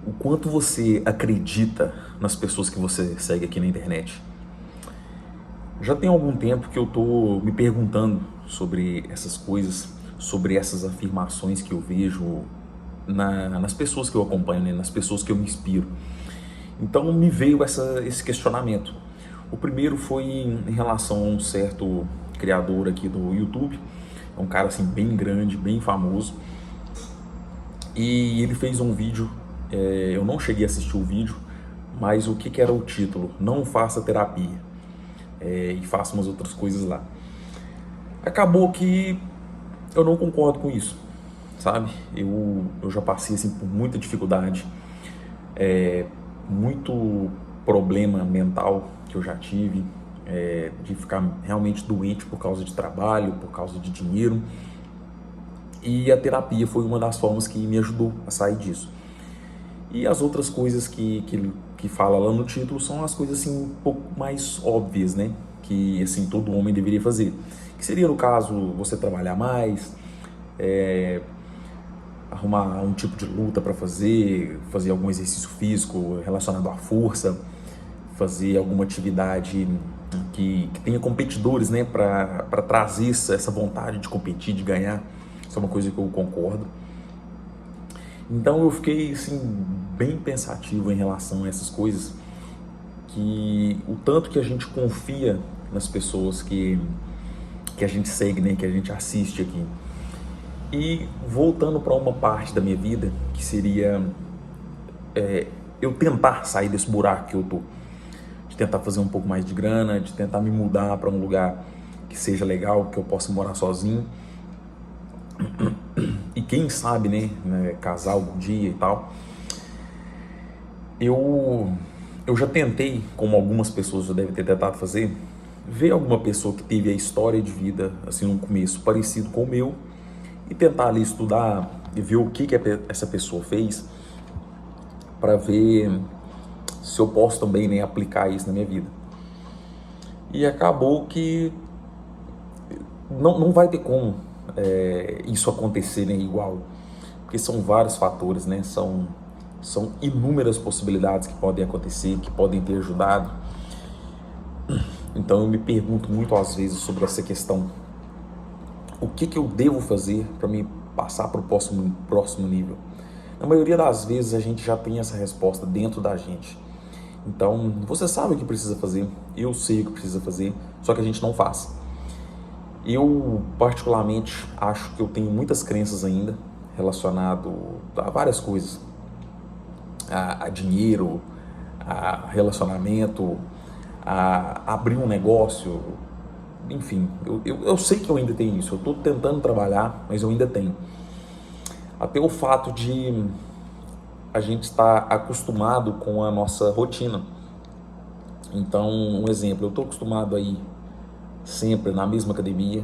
O quanto você acredita nas pessoas que você segue aqui na internet? Já tem algum tempo que eu tô me perguntando sobre essas coisas, sobre essas afirmações que eu vejo nas pessoas que eu acompanho, né? Nas pessoas que eu me inspiro. Então me veio esse questionamento. O primeiro foi em relação a um certo criador aqui do YouTube, é um cara assim bem grande, bem famoso, e ele fez um vídeo. Eu não cheguei a assistir o vídeo, mas o que era o título? Não faça terapia, e faça umas outras coisas lá. Acabou que eu não concordo com isso, sabe? Eu já passei assim por muita dificuldade, muito problema mental que eu já tive, de ficar realmente doente por causa de trabalho, por causa de dinheiro. E a terapia foi uma das formas que me ajudou a sair disso. E as outras coisas que fala lá no título são as coisas assim um pouco mais óbvias, né? Que assim todo homem deveria fazer. Que seria, no caso, você trabalhar mais, arrumar um tipo de luta para fazer algum exercício físico relacionado à força, fazer alguma atividade que tenha competidores, né? Para trazer essa vontade de competir, de ganhar. Isso é uma coisa que eu concordo. Então eu fiquei assim bem pensativo em relação a essas coisas, que o tanto que a gente confia nas pessoas que a gente segue, né, que a gente assiste aqui. E voltando para uma parte da minha vida, que seria eu tentar sair desse buraco que eu tô, de tentar fazer um pouco mais de grana, de tentar me mudar para um lugar que seja legal, que eu possa morar sozinho. E quem sabe, né, casar algum dia e tal. Eu já tentei, como algumas pessoas já devem ter tentado fazer, ver alguma pessoa que teve a história de vida, assim, no começo, parecido com o meu, e tentar ali estudar e ver o que essa pessoa fez, para ver se eu posso também, né, aplicar isso na minha vida. E acabou que não vai ter como isso acontecer, né, igual, porque são vários fatores, né, são inúmeras possibilidades que podem acontecer, que podem ter ajudado. Então eu me pergunto muito às vezes sobre essa questão. O que eu devo fazer para me passar para o próximo nível? Na maioria das vezes a gente já tem essa resposta dentro da gente. Então você sabe o que precisa fazer, eu sei o que precisa fazer, só que a gente não faz. Eu particularmente acho que eu tenho muitas crenças ainda relacionado a várias coisas, a dinheiro, a relacionamento, a abrir um negócio, enfim, eu sei que eu ainda tenho isso, eu estou tentando trabalhar, mas eu ainda tenho. Até o fato de a gente estar acostumado com a nossa rotina. Então, um exemplo, eu estou acostumado a ir sempre na mesma academia,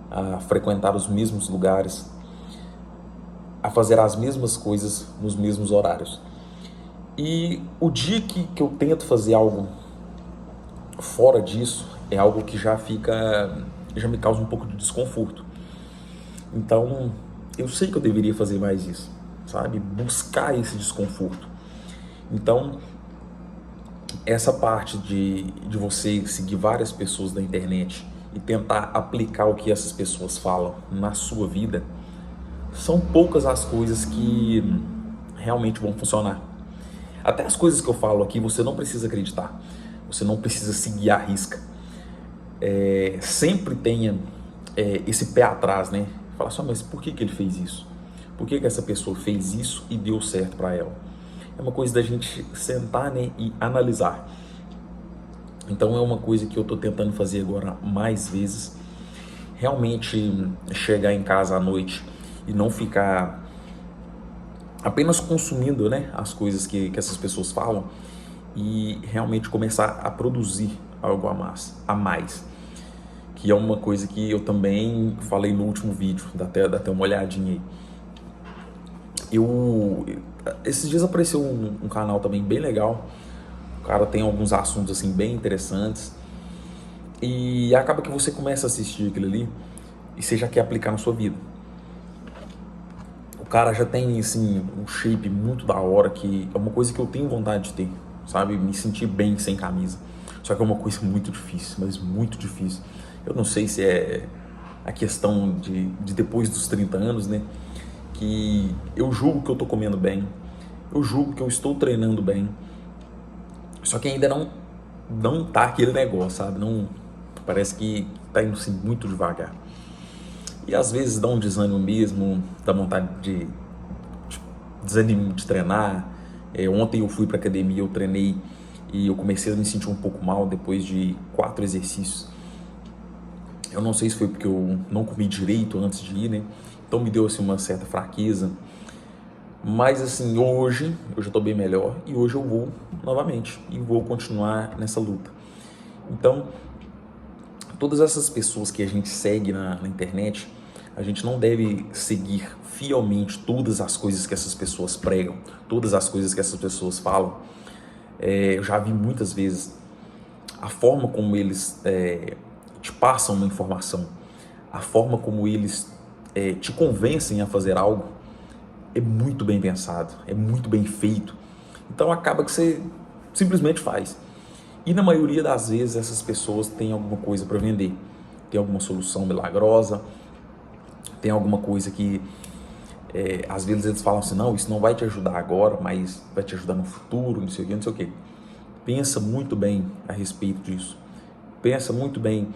a frequentar os mesmos lugares, a fazer as mesmas coisas nos mesmos horários. E o dia que eu tento fazer algo fora disso, é algo que já me causa um pouco de desconforto. Então, eu sei que eu deveria fazer mais isso, sabe? Buscar esse desconforto. Então, essa parte de você seguir várias pessoas da internet e tentar aplicar o que essas pessoas falam na sua vida, são poucas as coisas que realmente vão funcionar. Até as coisas que eu falo aqui, você não precisa acreditar, você não precisa seguir à risca. Sempre tenha esse pé atrás, né? Falar só, mas por que ele fez isso? Por que essa pessoa fez isso e deu certo para ela? É uma coisa da gente sentar, né, e analisar. Então é uma coisa que eu tô tentando fazer agora mais vezes. Realmente chegar em casa à noite e não ficar apenas consumindo, né, as coisas que essas pessoas falam, e realmente começar a produzir algo a mais. Que é uma coisa que eu também falei no último vídeo, dá até uma olhadinha aí. Esses dias apareceu um canal também bem legal, o cara tem alguns assuntos assim bem interessantes, e acaba que você começa a assistir aquilo ali e você já quer aplicar na sua vida. cara já tem, assim, um shape muito da hora, que é uma coisa que eu tenho vontade de ter, sabe? Me sentir bem sem camisa. Só que é uma coisa muito difícil, mas muito difícil. Eu não sei se é a questão de depois dos 30 anos, né? Que eu julgo que eu tô comendo bem, eu julgo que eu estou treinando bem, só que ainda não tá aquele negócio, sabe? Não, parece que tá indo assim muito devagar. E às vezes dá um desânimo mesmo, dá vontade de desânimo de treinar. Ontem eu fui pra academia, eu treinei e eu comecei a me sentir um pouco mal depois de 4 exercícios. Eu não sei se foi porque eu não comi direito antes de ir, né? Então me deu assim uma certa fraqueza. Mas assim, hoje eu já tô bem melhor e hoje eu vou novamente e vou continuar nessa luta. Então, todas essas pessoas que a gente segue na internet, a gente não deve seguir fielmente todas as coisas que essas pessoas pregam, todas as coisas que essas pessoas falam. Eu já vi muitas vezes a forma como eles te passam uma informação, a forma como eles te convencem a fazer algo é muito bem pensado, é muito bem feito. Então acaba que você simplesmente faz. E na maioria das vezes essas pessoas têm alguma coisa para vender, tem alguma solução milagrosa, tem alguma coisa que às vezes eles falam assim, não, isso não vai te ajudar agora, mas vai te ajudar no futuro, não sei o que, não sei o que. Pensa muito bem a respeito disso. Pensa muito bem,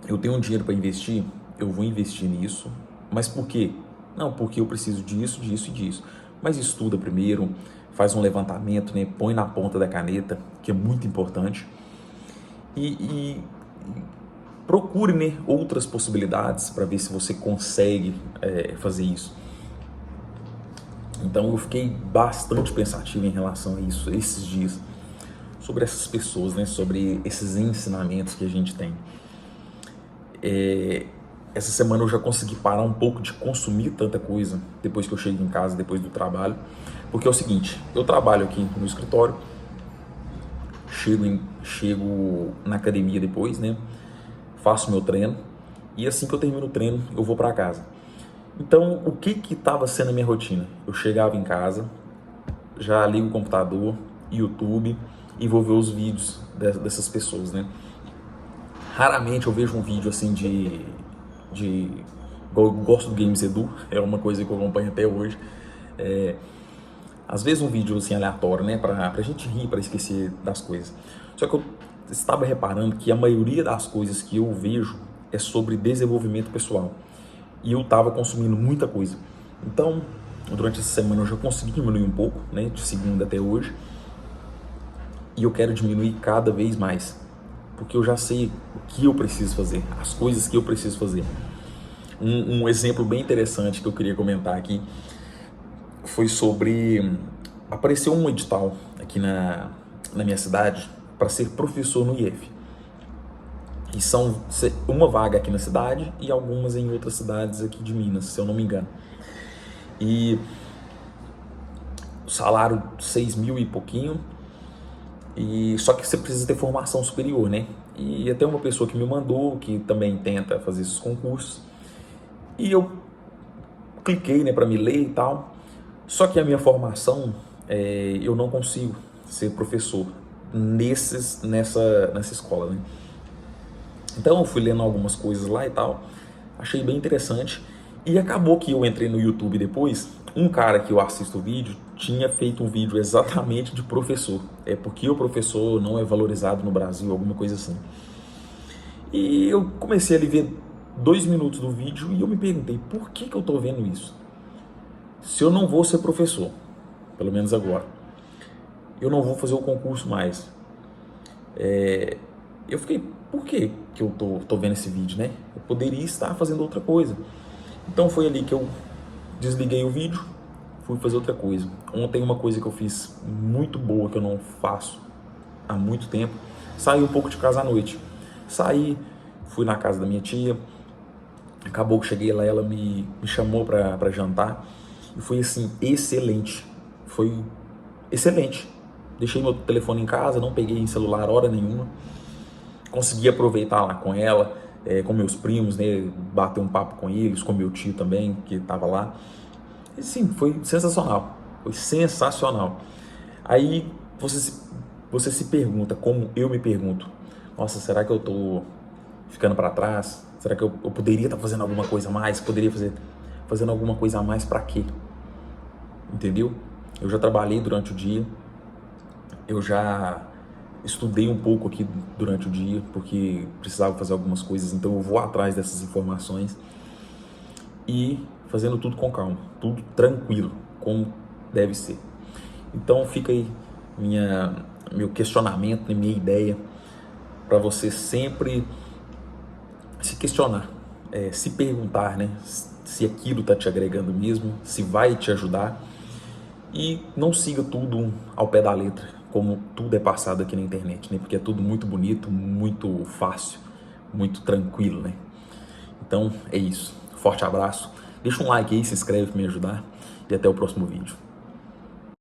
eu tenho um dinheiro para investir, eu vou investir nisso, mas por quê? Não, porque eu preciso disso, disso e disso. Mas estuda primeiro, faz um levantamento, né? Põe na ponta da caneta, que é muito importante. E procure, né, outras possibilidades para ver se você consegue fazer isso. Então eu fiquei bastante pensativo em relação a isso esses dias, sobre essas pessoas, né? Sobre esses ensinamentos que a gente tem. Essa semana eu já consegui parar um pouco de consumir tanta coisa depois que eu chego em casa, depois do trabalho. Porque é o seguinte, eu trabalho aqui no escritório, chego na academia depois, né? Faço meu treino e assim que eu termino o treino eu vou para casa. Então o que estava sendo a minha rotina? Eu chegava em casa, já ligo o computador, YouTube e vou ver os vídeos dessas pessoas, né? Raramente eu vejo um vídeo assim eu gosto do Games Edu, é uma coisa que eu acompanho até hoje. Às vezes um vídeo assim aleatório, né, pra gente rir, pra esquecer das coisas. Só que eu estava reparando que a maioria das coisas que eu vejo é sobre desenvolvimento pessoal. E eu estava consumindo muita coisa. Então, durante essa semana eu já consegui diminuir um pouco, né, de segunda até hoje. E eu quero diminuir cada vez mais, porque eu já sei o que eu preciso fazer, as coisas que eu preciso fazer. Um exemplo bem interessante que eu queria comentar aqui foi sobre... Apareceu um edital aqui na minha cidade para ser professor no IF. E são uma vaga aqui na cidade e algumas em outras cidades aqui de Minas, se eu não me engano. E o salário 6 mil e pouquinho, e só que você precisa ter formação superior, né? E até uma pessoa que me mandou, que também tenta fazer esses concursos, e eu cliquei, né, para me ler e tal. Só que a minha formação, eu não consigo ser professor nessa escola, né? Então eu fui lendo algumas coisas lá e tal, achei bem interessante. E acabou que eu entrei no YouTube depois, um cara que eu assisto o vídeo tinha feito um vídeo exatamente de professor. É porque o professor não é valorizado no Brasil, alguma coisa assim. E eu comecei a ver 2 minutos do vídeo e eu me perguntei, por que eu tô vendo isso? Se eu não vou ser professor, pelo menos agora, eu não vou fazer o concurso mais. Eu fiquei, por que eu tô vendo esse vídeo, né? Eu poderia estar fazendo outra coisa. Então foi ali que eu desliguei o vídeo, fui fazer outra coisa. Ontem uma coisa que eu fiz muito boa, que eu não faço há muito tempo, saí um pouco de casa à noite. Saí, fui na casa da minha tia, acabou que cheguei lá, ela me chamou para jantar, e foi assim, excelente. Foi excelente. Deixei meu telefone em casa, não peguei em celular hora nenhuma. Consegui aproveitar lá com ela, com meus primos, né, bater um papo com eles, com meu tio também, que estava lá. E sim, foi sensacional. Foi sensacional. Aí você se pergunta, como eu me pergunto, nossa, será que eu tô ficando para trás? Será que eu poderia estar fazendo alguma coisa a mais? Poderia fazendo alguma coisa a mais para quê? Entendeu? Eu já trabalhei durante o dia, eu já estudei um pouco aqui durante o dia, porque precisava fazer algumas coisas, então eu vou atrás dessas informações e fazendo tudo com calma, tudo tranquilo, como deve ser. Então fica aí meu questionamento, minha ideia, para você sempre se questionar, se perguntar, né, se aquilo está te agregando mesmo, se vai te ajudar, e não siga tudo ao pé da letra, como tudo é passado aqui na internet, né, porque é tudo muito bonito, muito fácil, muito tranquilo, né. Então é isso, forte abraço, deixa um like aí, se inscreve para me ajudar e até o próximo vídeo.